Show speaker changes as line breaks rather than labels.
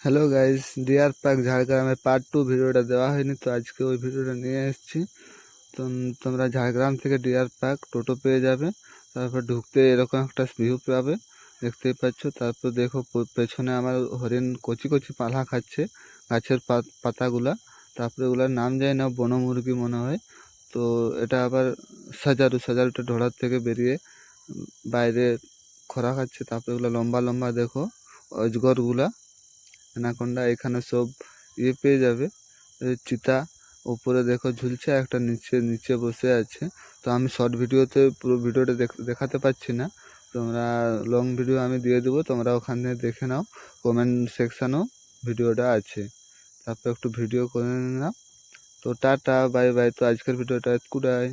Hello guys, deer park ঝাড়গ্রামের part 2 ভিডিওটা দেওয়া হয়নি, তো আজকে ওই ভিডিওটা নিয়ে এসেছি। তো তোমরা ঝাড়গ্রাম থেকে ডিয়ার পার্ক টোটো পেয়ে যাবে। তারপর ঢুকতে এরকম একটা ভিউ পাবে, দেখতেই পাচ্ছ। তারপর দেখো পেছনে আমার হরিণ কচি কচি পালা খাচ্ছে গাছের পাতাগুলা। তারপরে ওগুলার নাম যায় না, বনমুরগি মনে হয়। তো এটা আবার সাজারুটা ঢোড়ার থেকে বেরিয়ে বাইরে খরা খাচ্ছে। তারপরে ওগুলো লম্বা লম্বা দেখো অজগরগুলা, অ্যানাকোন্ডা এখানে সব পেয়ে যাবে। চিতা উপরে দেখো ঝুলছে, একটা নিচে নিচে বসে আছে। তো আমি শর্ট ভিডিওতে পুরো ভিডিওটা দেখাতে পাচ্ছি না, তোমরা লং ভিডিও আমি দিয়ে দেবো, তোমরা ওখানে দেখে নাও। কমেন্ট সেকশানেও ভিডিওটা আছে, তারপর একটু ভিডিও করে নাও। তো টাটা, বাই বাই। তো আজকের ভিডিওটা কুড়াই।